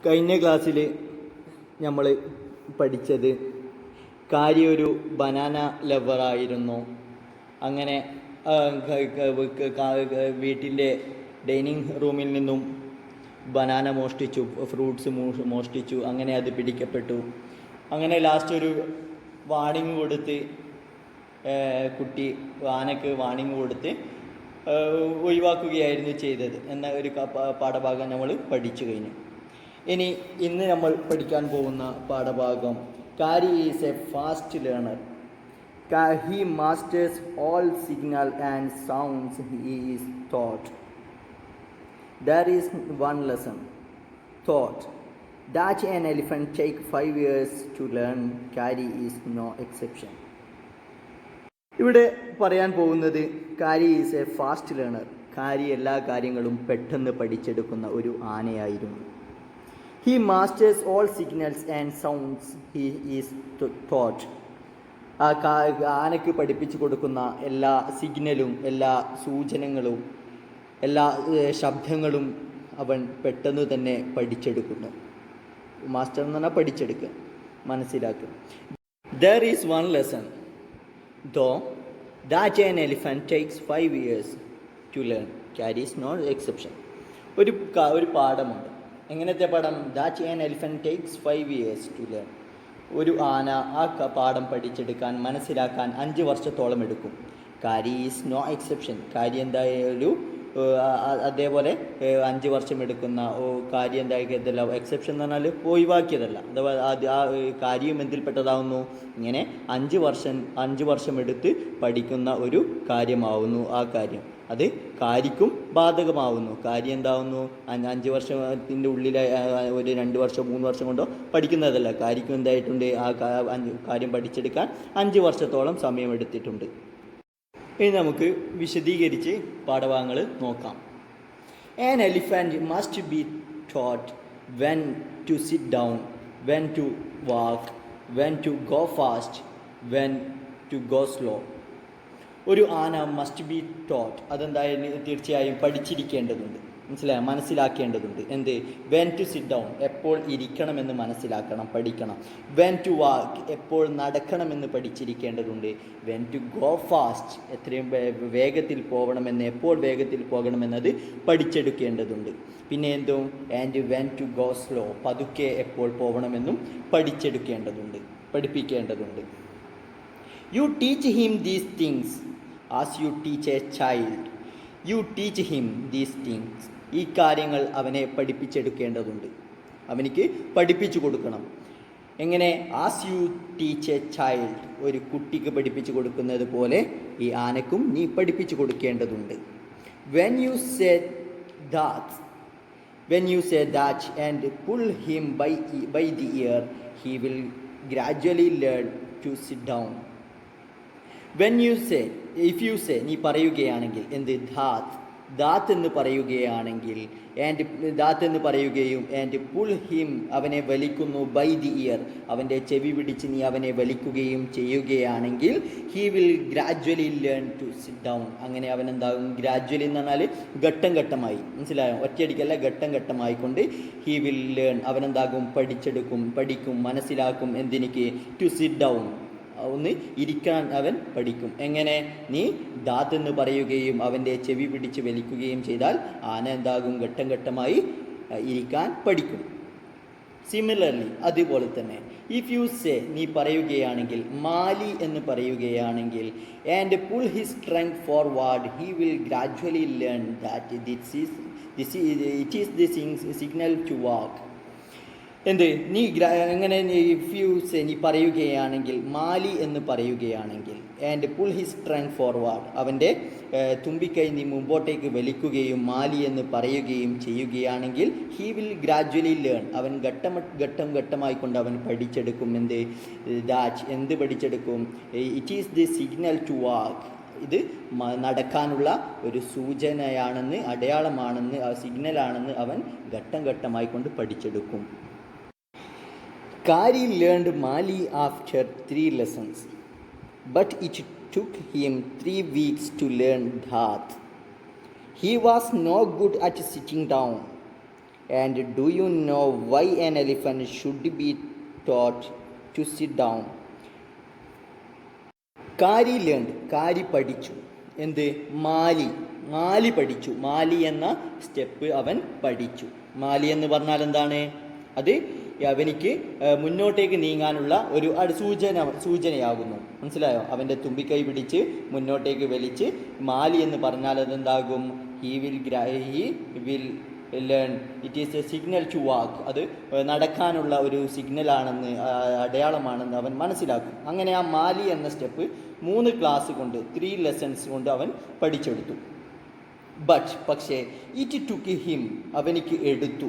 കഴിഞ്ഞ ക്ലാസ്സിൽ നമ്മൾ പഠിച്ചത് കാരി ഒരു ബനാന ലവറായിരുന്നു. അങ്ങനെ വീട്ടിൻ്റെ ഡൈനിങ് റൂമിൽ നിന്നും ബനാന മോഷ്ടിച്ചു, ഫ്രൂട്ട്സ് മോഷ്ടിച്ചു. അങ്ങനെ അത് പിടിക്കപ്പെട്ടു. അങ്ങനെ ലാസ്റ്റ് ഒരു വാണിംഗ് കൊടുത്ത് കുട്ടി ആനയ്ക്ക് വാണിംഗ് കൊടുത്ത് ഒഴിവാക്കുകയായിരുന്നു ചെയ്തത് എന്ന ഒരു പാഠഭാഗം നമ്മൾ പഠിച്ചു കഴിഞ്ഞു. ഇനി ഇന്ന് നമ്മൾ പഠിക്കാൻ പോകുന്ന പാഠഭാഗം Kari is a fast learner. He masters all signal and sounds he is taught. There is one lesson taught that an elephant take 5 years to learn. Kari is no exception. ഇവിടെ പറയാൻ പോകുന്നത് കാരി ഈസ് എ ഫാസ്റ്റ് ലേണർ. കാരി എല്ലാ കാര്യങ്ങളും പെട്ടെന്ന് പഠിച്ചെടുക്കുന്ന ഒരു ആനയായിരുന്നു. He masters all signals and sounds he is taught. ആനയ്ക്ക് പഠിപ്പിച്ചു കൊടുക്കുന്ന എല്ലാ സിഗ്നലും എല്ലാ സൂചനകളും എല്ലാ ശബ്ദങ്ങളും അവൻ പെട്ടെന്ന് തന്നെ പഠിച്ചെടുക്കുന്നു. മാസ്റ്റർ എന്ന് പറഞ്ഞാൽ പഠിച്ചെടുക്കുക, മനസ്സിലാക്കുക. There is one lesson though that an elephant takes 5 years to learn. Kari is no exception. ഒരു പാഠമുണ്ട്. എങ്ങനത്തെ പാഠം? That an elephant takes 5 years to learn. ഒരു ആന ആ പാഠം പഠിച്ചെടുക്കാൻ, മനസ്സിലാക്കാൻ 5 വർഷത്തോളം എടുക്കും. കാരി ഈസ് നോ എക്സെപ്ഷൻ. കാരി എന്തായാലും അതേപോലെ 5 വർഷം എടുക്കുന്ന കാര്യം എന്താക്കിയതല്ല, എക്സെപ്ഷൻ എന്ന് പറഞ്ഞാൽ ഒഴിവാക്കിയതല്ല. അഥവാ ആ കാര്യം എന്തിൽപ്പെട്ടതാവുന്നു? ഇങ്ങനെ 5 വർഷം എടുത്ത് പഠിക്കുന്ന ഒരു കാര്യമാവുന്നു ആ കാര്യം. അത് കാരിക്കും ബാധകമാവുന്നു. കാര്യം എന്താവുന്നു? 5 വർഷത്തിൻ്റെ ഉള്ളിൽ ഒരു 2 വർഷം 3 വർഷം കൊണ്ടോ പഠിക്കുന്നതല്ല. കാരിക്കും എന്തായിട്ടുണ്ട്? ആ കാര്യം പഠിച്ചെടുക്കാൻ 5 വർഷത്തോളം സമയമെടുത്തിട്ടുണ്ട്. ഇനി നമുക്ക് വിശദീകരിച്ച് പാഠഭാഗങ്ങൾ നോക്കാം. An elephant must be taught when to sit down, when to walk, when to go fast, when to go slow. ഒരു ആന മസ്റ്റ് ബി ടോട്ട്. അതെന്തായാലും തീർച്ചയായും പഠിച്ചിരിക്കേണ്ടതുണ്ട്, മനസ്സിലാക്കേണ്ടതുണ്ട്. എന്ത്? വെൻ ടു സിറ്റ് ഡൗൺ, എപ്പോൾ ഇരിക്കണമെന്ന് മനസ്സിലാക്കണം, പഠിക്കണം. വെൻ ടു വാക്ക്, എപ്പോൾ നടക്കണമെന്ന് പഠിച്ചിരിക്കേണ്ടതുണ്ട്. വെൻ ടു ഗോ ഫാസ്റ്റ്, എത്രയും വേഗത്തിൽ പോകണമെന്ന്, എപ്പോൾ വേഗത്തിൽ പോകണമെന്നത് പഠിച്ചെടുക്കേണ്ടതുണ്ട്. പിന്നെ എന്തും? And when to go slow, പതുക്കെ എപ്പോൾ പോകണമെന്നും പഠിപ്പിക്കേണ്ടതുണ്ട്. You teach him these things as you teach a child. You teach him these things. ഈ കാര്യങ്ങൾ അവനെ പഠിപ്പിച്ചെടുക്കേണ്ടതുണ്ട്, അവനിക്ക് പഠിപ്പിച്ചു കൊടുക്കണം. എങ്ങനെ? As you teach A child, ഒരു കുട്ടിക്ക് പഠിപ്പിച്ചു കൊടുക്കുന്നത് പോലെ ഈ ആനക്കും നീ പഠിപ്പിച്ചു കൊടുക്കേണ്ടതുണ്ട്. When you say that and pull him by the ear, he will gradually learn to sit down. When you say, if you say, നീ പറയുകയാണെങ്കിൽ എന്ത്? ദാത്ത് എന്ന് പറയുകയാണെങ്കിൽ, ദാത്ത് എന്ന് പറയുകയും ആൻഡ് പുൾ ഹിം, അവനെ വലിക്കുന്നു, ബൈ ദി ഇയർ, അവൻ്റെ ചെവി പിടിച്ച് നീ അവനെ വലിക്കുകയും ചെയ്യുകയാണെങ്കിൽ, he will gradually learn to sit down. അങ്ങനെ അവൻ എന്താകും? ഗ്രാജ്വലി എന്ന് പറഞ്ഞാൽ ഘട്ടം ഘട്ടമായി, മനസ്സിലായോ? ഒറ്റയടിക്കല്ല, ഘട്ടം ഘട്ടമായിക്കൊണ്ട് ഹി വിൽ ലേൺ, അവനെന്താകും? പഠിക്കും, മനസ്സിലാക്കും. എന്തിനിക്ക്? ടു സിറ്റ് ഡൗൺ, ഒന്ന് ഇരിക്കാൻ അവൻ പഠിക്കും. എങ്ങനെ? നീ ദാത്ത് എന്ന് പറയുകയും അവൻ്റെ ചെവി പിടിച്ച് വലിക്കുകയും ചെയ്താൽ ആന എന്താകും? ഘട്ടം ഘട്ടമായി ഇരിക്കാൻ പഠിക്കും. സിമിലർലി, അതുപോലെ തന്നെ ഇഫ് യു സേ, നീ പറയുകയാണെങ്കിൽ, മാലി എന്ന് പറയുകയാണെങ്കിൽ, and pull his strength forward, he will gradually learn that it is the signal to walk. എന്ത്? നീ എങ്ങനെ? ഇഫ് യു സേ, നീ പറയുകയാണെങ്കിൽ, മാലി എന്ന് പറയുകയാണെങ്കിൽ, and pull his strength forward, അവൻ്റെ തുമ്പിക്കൈ നീ മുമ്പോട്ടേക്ക് വലിക്കുകയും മാലി എന്ന് പറയുകയും ചെയ്യുകയാണെങ്കിൽ, ഹി വിൽ ഗ്രാജ്വലി ലേൺ, അവൻ ഘട്ടമായിക്കൊണ്ട് അവൻ പഠിച്ചെടുക്കും. എന്ത് പഠിച്ചെടുക്കും? It is the signal to walk, ഇത് നടക്കാനുള്ള ഒരു സൂചനയാണെന്ന്, അടയാളമാണെന്ന്, സിഗ്നലാണെന്ന് അവൻ ഘട്ടമായിക്കൊണ്ട് പഠിച്ചെടുക്കും. Kari learned Mali after 3 lessons, but it took him 3 weeks to learn Dhat. He was no good at sitting down And do you know why an elephant should be taught to sit down? Kari learned, Kari പഠിച്ചു. എന്ത്? മാലി പഠിച്ചു. മാലി എന്ന step അവൻ പഠിച്ചു. മാലി എന്ന് പറഞ്ഞാൽ എന്താണ്? അത് അവനിക്ക് മുന്നോട്ടേക്ക് നീങ്ങാനുള്ള ഒരു സൂചനയാകുന്നു. മനസ്സിലായോ? അവൻ്റെ തുമ്പിക്കൈ പിടിച്ച് മുന്നോട്ടേക്ക് വലിച്ച് മാലി എന്ന് പറഞ്ഞാൽ അതെന്താകും? He will learn. It is a signal to walk. അത് നടക്കാനുള്ള ഒരു സിഗ്നലാണെന്ന്, അടയാളമാണെന്ന് അവൻ മനസ്സിലാക്കും. അങ്ങനെ ആ മാലി എന്ന സ്റ്റെപ്പ് 3 ക്ലാസ് കൊണ്ട്, 3 ലെസൺസ് കൊണ്ട് അവൻ പഠിച്ചെടുത്തു. പക്ഷേ ഇറ്റ് ടുക്ക് ഹിം, അവനിക്ക് എടുത്തു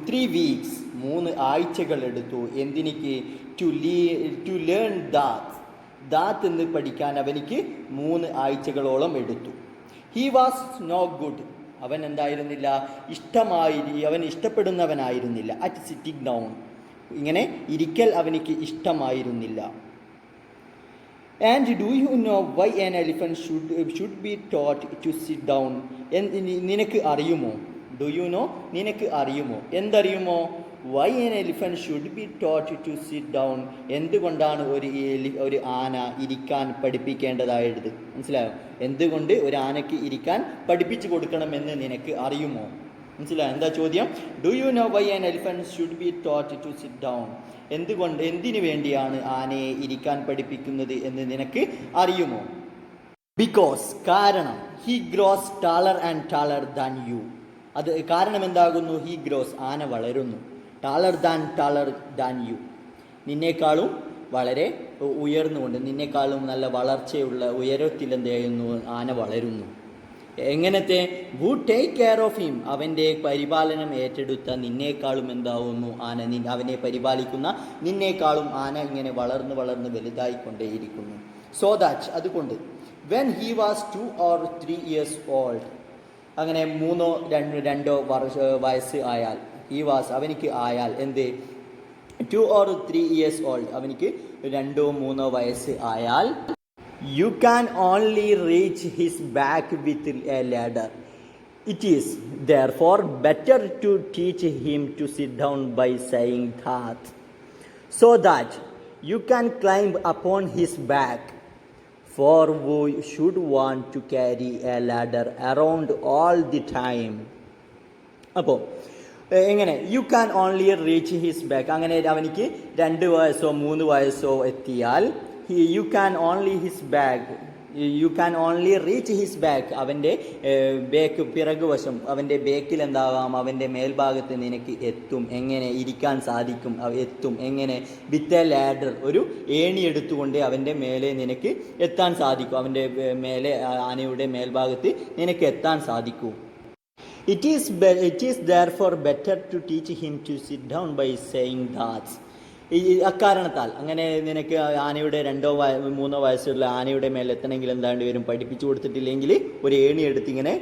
3 വീക്സ്, 3 ആഴ്ചകൾ എടുത്തു. എന്തിനിക്ക്? ടു ലേൺ ദാത്ത് എന്ന് പഠിക്കാൻ അവനിക്ക് 3 ആഴ്ചകളോളം എടുത്തു. ഹി വാസ് നോ ഗുഡ്, അവൻ എന്തായിരുന്നില്ല? അവൻ ഇഷ്ടപ്പെടുന്നവനായിരുന്നില്ല. അറ്റ് സിറ്റിംഗ് ഡൗൺ, ഇങ്ങനെ ഇരിക്കൽ അവനിക്ക് ഇഷ്ടമായിരുന്നില്ല. And do you know why an elephant should be taught to sit down? നിനക്ക് അറിയുമോ? ഡു യു നോ, നിനക്ക് അറിയുമോ? എന്തറിയുമോ? Why an elephant should be taught to sit down? എന്തുകൊണ്ടാണ് ഒരു ആന ഇരിക്കാൻ പഠിപ്പിക്കേണ്ടതായത്? മനസ്സിലായോ? എന്തുകൊണ്ട് ഒരു ആനയ്ക്ക് ഇരിക്കാൻ പഠിപ്പിച്ചു കൊടുക്കണമെന്ന് നിനക്ക് അറിയുമോ? മനസ്സിലായോ എന്താ ചോദ്യം? Do you know why an elephant should be taught to sit down? എന്തിനു വേണ്ടിയാണ് ആനയെ ഇരിക്കാൻ പഠിപ്പിക്കുന്നത് എന്ന് നിനക്ക് അറിയുമോ? ബിക്കോസ്, കാരണം, he gross taller and taller than you. അത് കാരണം എന്താകുന്നു? ഹി ഗ്രോസ്, ആന വളരുന്നു. ടാളർ ദാൻ യു, നിന്നേക്കാളും വളരെ ഉയർന്നുകൊണ്ട്, നിന്നേക്കാളും നല്ല വളർച്ചയുള്ള ഉയരത്തിൽ എന്ത് ചെയ്യുന്നു? ആന വളരുന്നു. എങ്ങനത്തെ? Who take care of him, അവൻ്റെ പരിപാലനം ഏറ്റെടുത്ത നിന്നേക്കാളും എന്താവുന്നു? ആന, അവനെ പരിപാലിക്കുന്ന നിന്നേക്കാളും ആന ഇങ്ങനെ വളർന്ന് വലുതായിക്കൊണ്ടേയിരിക്കുന്നു. സോ ദാറ്റ്, അതുകൊണ്ട്, when he was 2 or 3 years old, അങ്ങനെ 2 വയസ്സ് ആയാൽ, അവനിക്ക് ആയാൽ എന്ത്? 2 or 3 years old, അവനിക്ക് 2-3 വയസ്സ് ആയാൽ, you can only reach his back with a ladder. It is therefore better to teach him to sit down by saying that, so that you can climb upon his back. For who should want to carry a ladder around all the time? അപ്പോൾ എങ്ങനെ? You can only reach his back, അങ്ങനെ അവനിക്ക് 2 വയസ്സോ 3 വയസ്സോ എത്തിയാൽ, you can only reach his back, അവൻ്റെ പിറകുവശം, അവൻ്റെ ബേക്കിൽ എന്താവാം? അവൻ്റെ മേൽഭാഗത്ത് നിനക്ക് എത്തും. എങ്ങനെ? ഇരിക്കാൻ സാധിക്കും. എത്തും എങ്ങനെ? വിത്ത് എ ലാഡർ, ഒരു ഏണി എടുത്തുകൊണ്ട് അവൻ്റെ മേലെ നിനക്ക് എത്താൻ സാധിക്കും. അവൻ്റെ മേലെ, ആനയുടെ മേൽഭാഗത്ത് നിനക്ക് എത്താൻ സാധിക്കും. It is therefore better to teach him to sit down by saying that. അക്കാരണത്താൽ, അങ്ങനെ നിനക്ക് ആനയുടെ 2-3 വയസ്സുള്ള ആനയുടെ മേലെ എത്തണമെങ്കിൽ എന്താണ്ടി വരും? പഠിപ്പിച്ചു കൊടുത്തിട്ടില്ലെങ്കിൽ ഒരു ഏണി എടുത്ത് ഇങ്ങനെ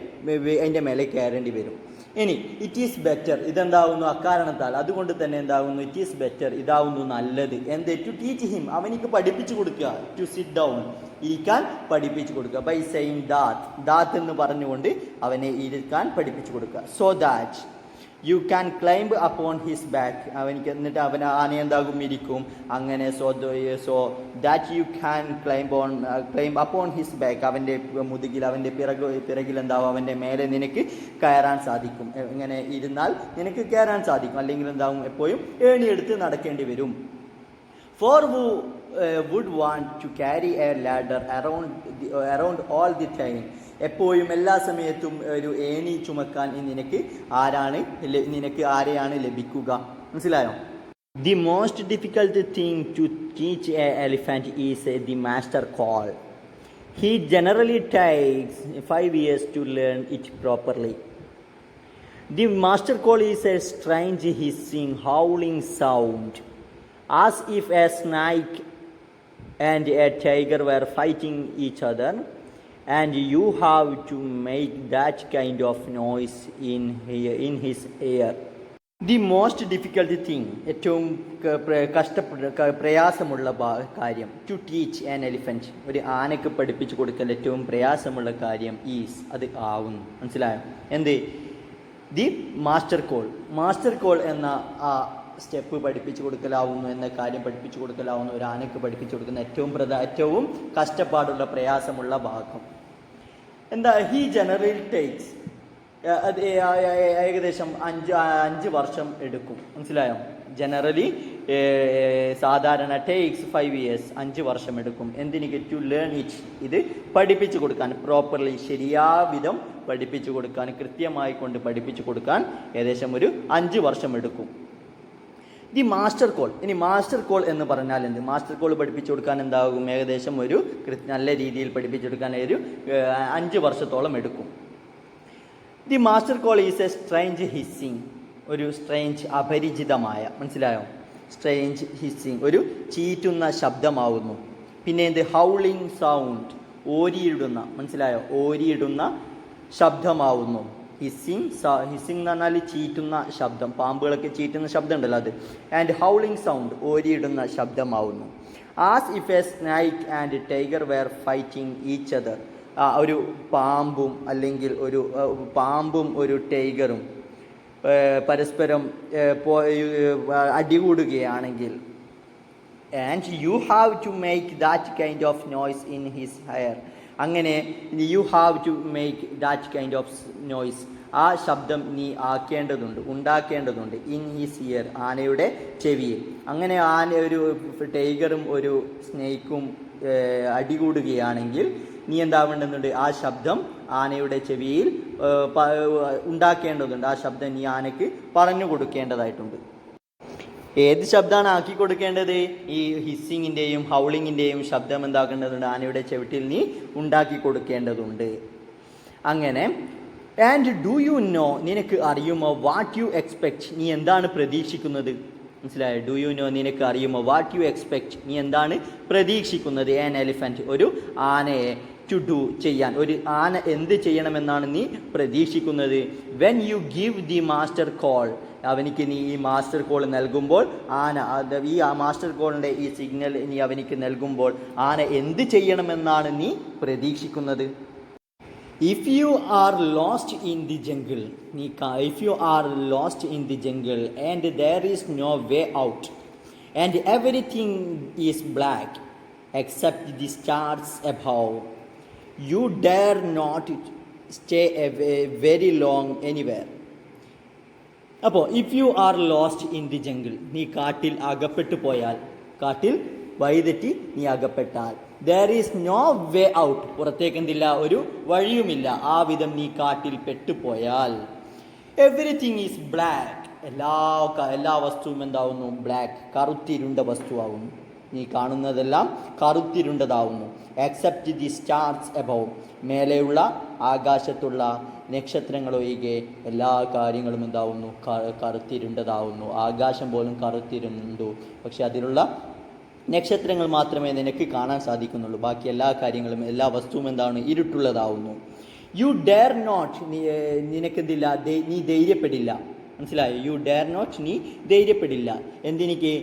അതിൻ്റെ മേലെ കയറേണ്ടി വരും. ഇനി ഇറ്റ് ഈസ് ബെറ്റർ, ഇതെന്താവുന്നു? അക്കാരണത്താൽ, അതുകൊണ്ട് തന്നെ എന്താകുന്നു? ഇറ്റ് ഈസ് ബെറ്റർ, ഇതാവുന്നു നല്ലത്. എന്ത്? ടു ടീച്ച് ഹിം, അവനിക്ക് പഠിപ്പിച്ചു കൊടുക്കുക. ടു സിറ്റ് ഡൗൺ, ഇരിക്കാൻ പഠിപ്പിച്ചു കൊടുക്കുക. ബൈ സെയിങ് ദാത്ത് എന്ന് പറഞ്ഞുകൊണ്ട് അവനെ ഇരിക്കാൻ പഠിപ്പിച്ചു കൊടുക്കുക. So that you can climb upon his back, അവനിക്ക് എന്നിട്ട് ആന എന്താകും? ഇരിക്കും. അങ്ങനെ so that you can climb upon his back, അവൻ്റെ മുതുകിൽ, അവൻ്റെ പിറകിൽ എന്താവും? അവൻ്റെ മേലെ നിനക്ക് കയറാൻ സാധിക്കും. ഇങ്ങനെ ഇരുന്നാൽ നിനക്ക് കയറാൻ സാധിക്കും. അല്ലെങ്കിൽ എന്താവും? എപ്പോഴും ഏണിയെടുത്ത് നടക്കേണ്ടി വരും. For who would want to carry a ladder around all the time? എപ്പോഴും എല്ലാ സമയത്തും ഒരു ഏണി ചുമക്കാൻ നിനക്ക് ആരെയാണ് ലഭിക്കുക? മനസ്സിലായോ? The most difficult thing to teach an elephant is the master call. He generally takes 5 years to learn it properly. The master call is a strange hissing, howling sound, as if a snake and a tiger were fighting each other, and you have to make that kind of noise in his ear. The most difficult thing, ഏറ്റവും പ്രയാസമുള്ള കാര്യം, to teach an elephant, ഒരു ആനയ്ക്ക് പഠിപ്പിച്ചു കൊടുക്കൽ ഏറ്റവും പ്രയാസമുള്ള കാര്യം ഈസ്, അത് ആവുന്നു. മനസ്സിലായോ? എന്ത്? ദി മാസ്റ്റർ കോൾ എന്ന ആ സ്റ്റെപ്പ് പഠിപ്പിച്ചു കൊടുക്കലാവുന്നു എന്ന കാര്യം പഠിപ്പിച്ചു കൊടുക്കലാവുന്നു ഒരു ആനയ്ക്ക് പഠിപ്പിച്ചു കൊടുക്കുന്ന ഏറ്റവും കഷ്ടപ്പാടുള്ള പ്രയാസമുള്ള ഭാഗം എന്താ. ഹി ജനറൽ ടേക്സ് അത് ഏകദേശം 5 വർഷം എടുക്കും. മനസ്സിലായോ? ജനറലി സാധാരണ ടേക്സ് 5 years 5 വർഷം എടുക്കും. എന്തിനു? ടു ലേൺ ഇറ്റ്, ഇത് പഠിപ്പിച്ചു കൊടുക്കാൻ, പ്രോപ്പർലി ശരിയാവിധം പഠിപ്പിച്ചു കൊടുക്കാൻ, കൃത്യമായി കൊണ്ട് പഠിപ്പിച്ചു കൊടുക്കാൻ ഏകദേശം ഒരു 5 വർഷം എടുക്കും. The master call. ഇനി മാസ്റ്റർ കോൾ എന്ന് പറഞ്ഞാൽ എന്ത്? മാസ്റ്റർ കോൾ പഠിപ്പിച്ചു കൊടുക്കാൻ എന്താകും? ഏകദേശം ഒരു നല്ല രീതിയിൽ പഠിപ്പിച്ചു കൊടുക്കാൻ ഒരു 5 വർഷത്തോളം എടുക്കും. The master call is a strange hissing, ഒരു സ്ട്രേഞ്ച് അപരിചിതമായ, മനസ്സിലായോ? സ്ട്രേഞ്ച് ഹിസ്സിങ്, ഒരു ചീറ്റുന്ന ശബ്ദമാവുന്നു. പിന്നെ എന്ത്? ഹൗളിംഗ് സൗണ്ട്, ഓരിയിടുന്ന, മനസ്സിലായോ? ഓരിയിടുന്ന ശബ്ദമാവുന്നു. ഹിസ്സിങ് എന്ന് പറഞ്ഞാൽ ചീറ്റുന്ന ശബ്ദം, പാമ്പുകളൊക്കെ ചീറ്റുന്ന ശബ്ദം ഉണ്ടല്ലോ അത്. ആൻഡ് ഹൗളിംഗ് സൗണ്ട്, ഓരിയിടുന്ന ശബ്ദമാവുന്നു. As if a snake and tiger were fighting each other, ഒരു പാമ്പും അല്ലെങ്കിൽ ഒരു ടൈഗറും പരസ്പരം അടികൂടുകയാണെങ്കിൽ. And you have to make that kind of noise in his ear, അങ്ങനെ you have to make that kind of noise, ആ ശബ്ദം നീ ഉണ്ടാക്കേണ്ടതുണ്ട്. ഇൻ ഹിസ് ഇയർ, ആനയുടെ ചെവിയിൽ. അങ്ങനെ ഒരു ടൈഗറും ഒരു സ്നേക്കും അടികൂടുകയാണെങ്കിൽ നീ എന്താവേണ്ടതുണ്ട്? ആ ശബ്ദം ആനയുടെ ചെവിയിൽ ഉണ്ടാക്കേണ്ടതുണ്ട്. ആ ശബ്ദം നീ ആനയ്ക്ക് പറഞ്ഞു കൊടുക്കേണ്ടതായിട്ടുണ്ട്. ഏത് ശബ്ദമാണ് ആക്കി കൊടുക്കേണ്ടത്? ഈ ഹിസ്സിങ്ങിൻ്റെയും ഹൗളിങ്ങിൻ്റെയും ശബ്ദം എന്താക്കേണ്ടതുണ്ട്? ആനയുടെ ചെവിട്ടിൽ നീ ഉണ്ടാക്കി കൊടുക്കേണ്ടതുണ്ട്. അങ്ങനെ ആൻഡ് ഡു യു നോ, നിനക്ക് അറിയുമോ? വാട്ട് യു എക്സ്പെക്റ്റ്, നീ എന്താണ് പ്രതീക്ഷിക്കുന്നത്? മനസ്സിലായോ? ഡു യു നോ, നിനക്ക് അറിയുമോ? വാട്ട് യു എക്സ്പെക്റ്റ്, നീ എന്താണ് പ്രതീക്ഷിക്കുന്നത്? ആൻ എലിഫൻറ്റ്, ഒരു ആനയെ ടു ഡു, ചെയ്യാൻ. ഒരു ആന എന്ത് ചെയ്യണമെന്നാണ് നീ പ്രതീക്ഷിക്കുന്നത്? When you give the master call, അവനിക്ക് നീ ഈ മാസ്റ്റർ കോൾ നൽകുമ്പോൾ, ഈ മാസ്റ്റർ കോളിൻ്റെ ഈ സിഗ്നൽ നീ അവനിക്ക് നൽകുമ്പോൾ ആന എന്ത് ചെയ്യണമെന്നാണ് നീ പ്രതീക്ഷിക്കുന്നത്? If you are lost in the jungle, and there is no way out and everything is black except the stars above, you dare not stay very long anywhere. അപ്പോൾ if you are lost in the jungle, നീ കാട്ടിൽ അകപ്പെട്ടു പോയാൽ, കാട്ടിൽ വഴിതെറ്റി നീ അകപ്പെട്ടാൽ, there is no way out, പുറത്തേക്ക് എന്തില്ല? ഒരു വഴിയുമില്ല. ആ വിധം നീ കാട്ടിൽ പെട്ടുപോയാൽ, എവറിത്തിങ് ഈസ് ബ്ലാക്ക്, എല്ലാ വസ്തുവും എന്താവുന്നു? ബ്ലാക്ക്, കറുത്തിരുണ്ട വസ്തുവാകുന്നു. നീ കാണുന്നതെല്ലാം കറുത്തിരുണ്ടതാവുന്നു. എക്സെപ്റ്റ് ദി സ്റ്റാർസ് എബവ്, മേലെയുള്ള ആകാശത്തുള്ള നക്ഷത്രങ്ങളൊഴികെ എല്ലാ കാര്യങ്ങളും എന്താവുന്നു? കറുത്തിരുണ്ടതാവുന്നു. ആകാശം പോലും കറുത്തിരുണ്ടു, പക്ഷെ അതിലുള്ള നക്ഷത്രങ്ങൾ മാത്രമേ നിനക്ക് കാണാൻ സാധിക്കുന്നുള്ളൂ. ബാക്കി എല്ലാ കാര്യങ്ങളും, എല്ലാ വസ്തുവും എന്താണ്? ഇരുട്ടുള്ളതാവുന്നു. യു ഡെയർ നോട്ട്, നിനക്കെന്തില്ല? നീ ധൈര്യപ്പെടില്ല. മനസ്സിലായോ? യു ഡെയർ നോട്ട്, നീ ധൈര്യപ്പെടില്ല. എന്തിനിക്ക്?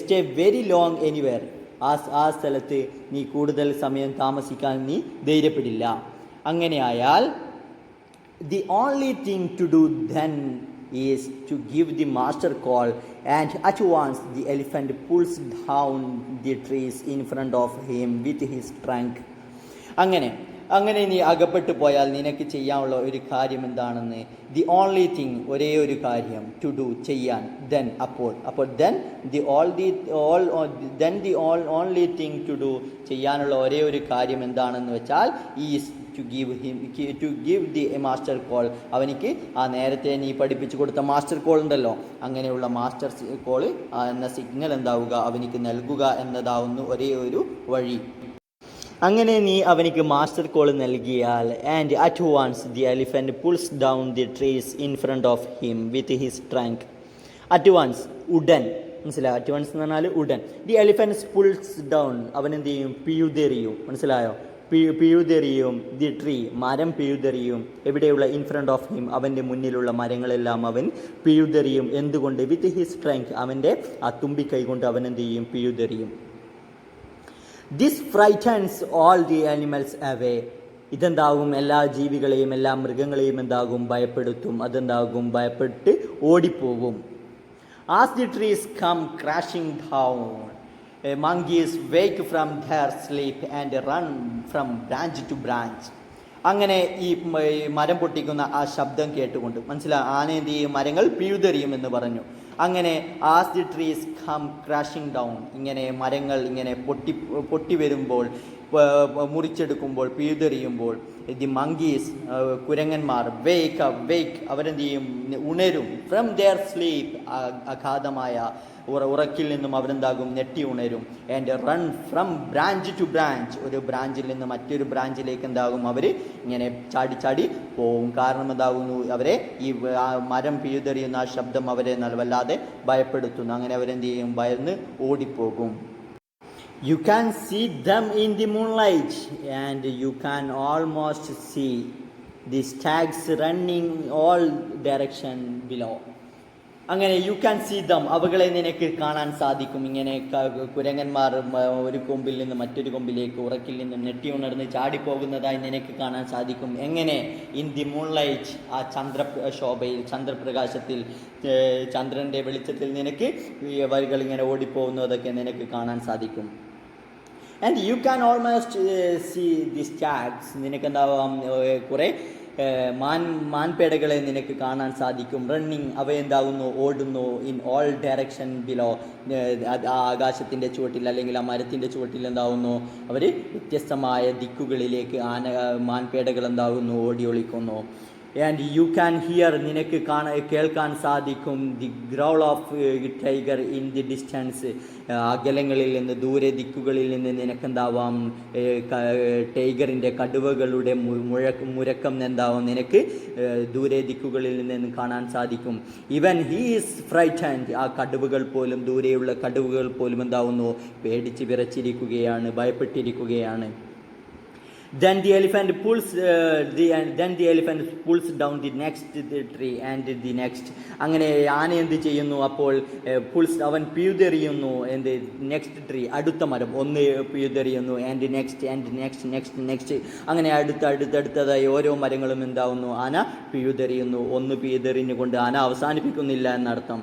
സ്റ്റേ വെരി ലോങ് എനിവെയർ, ആ സ്ഥലത്ത് നീ കൂടുതൽ സമയം താമസിക്കാൻ നീ ധൈര്യപ്പെടില്ല. അങ്ങനെയായാൽ the only thing to do then is to give the master call, and at once the elephant pulls down the trees in front of him with his trunk. അങ്ങനെ നീ അകപ്പെട്ടു പോയാൽ നിനക്ക് ചെയ്യാനുള്ള ഒരു കാര്യം എന്താണെന്ന്? ദി ഓൺലി തിങ്, ഒരേ ഒരു കാര്യം, ടു ഡു, ചെയ്യാൻ. ദെൻ, അപ്പോൾ then the only thing to do, ചെയ്യാനുള്ള ഒരേ ഒരു കാര്യം എന്താണെന്ന് വെച്ചാൽ is to give the master call, അവനിക്ക് ആ നേരത്തെ നീ പഠിപ്പിച്ചു കൊടുത്ത മാസ്റ്റർ കോൾ ഉണ്ടല്ലോ, അങ്ങനെയുള്ള മാസ്റ്റർ കോൾ എന്ന സിഗ്നൽ എന്താവുക? അവനിക്ക് നൽകുക എന്നതാവുന്നു ഒരേ ഒരു വഴി. അങ്ങനെ നീ അവനിക്ക് മാസ്റ്റർ കോൾ നൽകിയാൽ, and at once the elephant pulls down the trees in front of him with his trunk. At once, ഉടൻ. മനസ്സിലായോ? അറ്റ് വൺസ് എന്ന് പറഞ്ഞാൽ ഉടൻ. ദി എലിഫൻറ്റ് പുൾസ് ഡൗൺ, അവൻ എന്ത് ചെയ്യും? പിഴുതെറിയും. മനസ്സിലായോ? പിഴുതെറിയും. ദി ട്രീ, മരം പിഴുതെറിയും. എവിടെയുള്ള? ഇൻ ഫ്രണ്ട് ഓഫ് ഹിം, അവൻ്റെ മുന്നിലുള്ള മരങ്ങളെല്ലാം അവൻ പിഴുതെറിയും. എന്തുകൊണ്ട്? വിത്ത് ഹിസ് ട്രങ്ക്, അവൻ്റെ ആ തുമ്പിക്കൈ കൊണ്ട് അവൻ എന്ത് ചെയ്യും? പിഴുതെറിയും. This frightens all the animals away, ഇതെന്താകും, എല്ലാ ജീവികളെയും എല്ലാ മൃഗങ്ങളെയും എന്താകും, ഭയപ്പെടുത്തും. അതെന്താകും, ഭയപ്പെട്ട് ഓടിപ്പോകും. As the trees come crashing down, monkeys wake from their sleep and run from branch to branch. അങ്ങനെ ഈ മരം പൊട്ടിക്കുന്ന ആ ശബ്ദം കേട്ടുകൊണ്ട് ആന എന്ത് ചെയ്യും, മരങ്ങൾ പിഴുതെറിയുമെന്ന് പറഞ്ഞു. അങ്ങനെ as the trees come crashing down, ഇങ്ങനെ മരങ്ങൾ ഇങ്ങനെ പൊട്ടി വരുമ്പോൾ, മുറിച്ചെടുക്കുമ്പോൾ, പിഴുതെറിയുമ്പോൾ, ദി മങ്കീസ് കുരങ്ങന്മാർ വേക്ക് അവരെന്ത് ചെയ്യും, ഉണരും. ഫ്രം ദെയർ സ്ലീപ്പ്, അഗാധമായ ഉറക്കിൽ നിന്നും അവരെന്താകും, ഞെട്ടി ഉണരും. And run from branch to branch, ഒരു ബ്രാഞ്ചിൽ നിന്ന് മറ്റൊരു ബ്രാഞ്ചിലേക്ക് എന്താകും, അവർ ഇങ്ങനെ ചാടി ചാടി പോവും. കാരണം എന്താകുന്നു, അവരെ ഈ മരം പിഴുതെറിയുന്ന ആ ശബ്ദം അവരെ വല്ലാതെ ഭയപ്പെടുത്തുന്നു. അങ്ങനെ അവരെന്ത് ചെയ്യും, ഭയന്ന് ഓടിപ്പോകും. You can see them in the moonlight and you can almost see the stags running all direction below. അങ്ങനെ യു ക്യാൻ സീ ദം, അവകളെ നിനക്ക് കാണാൻ സാധിക്കും. ഇങ്ങനെ കുരങ്ങന്മാർ ഒരു കൊമ്പിൽ നിന്ന് മറ്റൊരു കൊമ്പിലേക്ക് ഉറക്കിൽ നിന്നും ഞെട്ടി ഉണർന്ന് ചാടിപ്പോകുന്നതായി നിനക്ക് കാണാൻ സാധിക്കും. എങ്ങനെ? ഇൻ ദി മൂൺലൈറ്റ്, ആ ചന്ദ്രശോഭയിൽ, ചന്ദ്രപ്രകാശത്തിൽ, ചന്ദ്രൻ്റെ വെളിച്ചത്തിൽ നിനക്ക് വരികൾ ഇങ്ങനെ ഓടിപ്പോകുന്നതൊക്കെ നിനക്ക് കാണാൻ സാധിക്കും. And you can almost see the stags, നിനക്കെന്താവാം കുറേ മാൻപേടകളെ നിനക്ക് കാണാൻ സാധിക്കും. റണ്ണിങ്, അവയെന്താകുന്നു, ഓടുന്നു. ഇൻ ഓൾ ഡയറക്ഷൻ ബിലോ, ആ ആകാശത്തിൻ്റെ ചുവട്ടിൽ അല്ലെങ്കിൽ ആ മരത്തിൻ്റെ ചുവട്ടിൽ എന്താകുന്നു, അവർ വ്യത്യസ്തമായ ദിക്കുകളിലേക്ക് മാൻപേടകൾ എന്താകുന്നു, ഓടി ഒളിക്കുന്നു. ആൻഡ് യു ക്യാൻ ഹിയർ, നിനക്ക് കേൾക്കാൻ സാധിക്കും the growl of tiger in the distance, അകലങ്ങളിൽ നിന്ന്, ദൂരെ ദിക്കുകളിൽ നിന്ന് നിനക്കെന്താവാം ടൈഗറിൻ്റെ, കടുവകളുടെ മുരക്കം എന്താവും നിനക്ക് ദൂരെ ദിക്കുകളിൽ നിന്ന് കാണാൻ സാധിക്കും. ഈവൻ ഹീ ഈസ് ഫ്രൈറ്റൻഡ്, ആ കടുവകൾ പോലും, ദൂരെയുള്ള കടുവകൾ പോലും എന്താവുന്നു, പേടിച്ച് വിറച്ചിരിക്കുകയാണ്, ഭയപ്പെട്ടിരിക്കുകയാണ്. Then the elephant pulls down the next tree and the next. അങ്ങനെ ആന എന്ത് ചെയ്യുന്നു, അപ്പോൾ അവൻ പിഴുതെറിയുന്നു. എന്ത്? നെക്സ്റ്റ് ട്രീ, അടുത്ത മരം ഒന്ന് പിഴുതെറിയുന്നു. ആൻഡ് നെക്സ്റ്റ് അങ്ങനെ അടുത്തതായി ഓരോ മരങ്ങളും എന്താവുന്നു, ആന പിഴുതെറിയുന്നു. ഒന്ന് പിഴുതെറിഞ്ഞുകൊണ്ട് ആന അവസാനിപ്പിക്കുന്നില്ല എന്നർത്ഥം.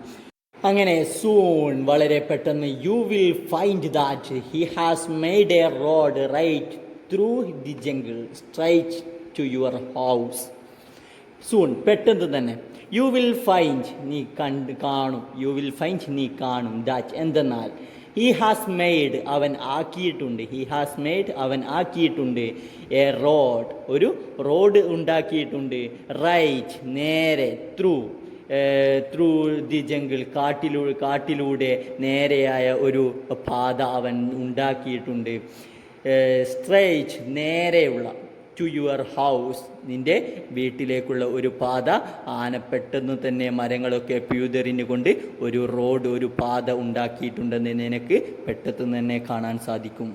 അങ്ങനെ സൂൺ, വളരെ പെട്ടെന്ന്, you will find that he has made a road right through the jungle straight to your house. Soon, പെട്ടെന്ന് തന്നെ, യു വിൽ ഫൈൻഡ്, നീ കാണും, യു വിൽ ഫൈൻഡ്, നീ കാണും, ദാറ്റ് എന്തെന്നാൽ, ഹി ഹാസ് മെയ്ഡ്, അവൻ ആക്കിയിട്ടുണ്ട്, ഹി ഹാസ് മെയ്ഡ്, അവൻ ആക്കിയിട്ടുണ്ട്, എ റോഡ്, ഒരു റോഡ് ഉണ്ടാക്കിയിട്ടുണ്ട്, റൈറ്റ്, നേരെ, ത്രൂ ദി ജംഗിൾ, കാട്ടിലൂടെ നേരെയായ ഒരു പാത അവൻ ഉണ്ടാക്കിയിട്ടുണ്ട്. സ്ട്രൈറ്റ്, നേരെയുള്ള, ടു യുവർ ഹൗസ്, നിൻ്റെ വീട്ടിലേക്കുള്ള ഒരു പാത ആന പെട്ടെന്ന് തന്നെ മരങ്ങളൊക്കെ പിഴുതെറിഞ്ഞുകൊണ്ട് ഒരു റോഡ്, ഒരു പാത ഉണ്ടാക്കിയിട്ടുണ്ടെന്ന് നിനക്ക് പെട്ടെന്ന് തന്നെ കാണാൻ സാധിക്കും.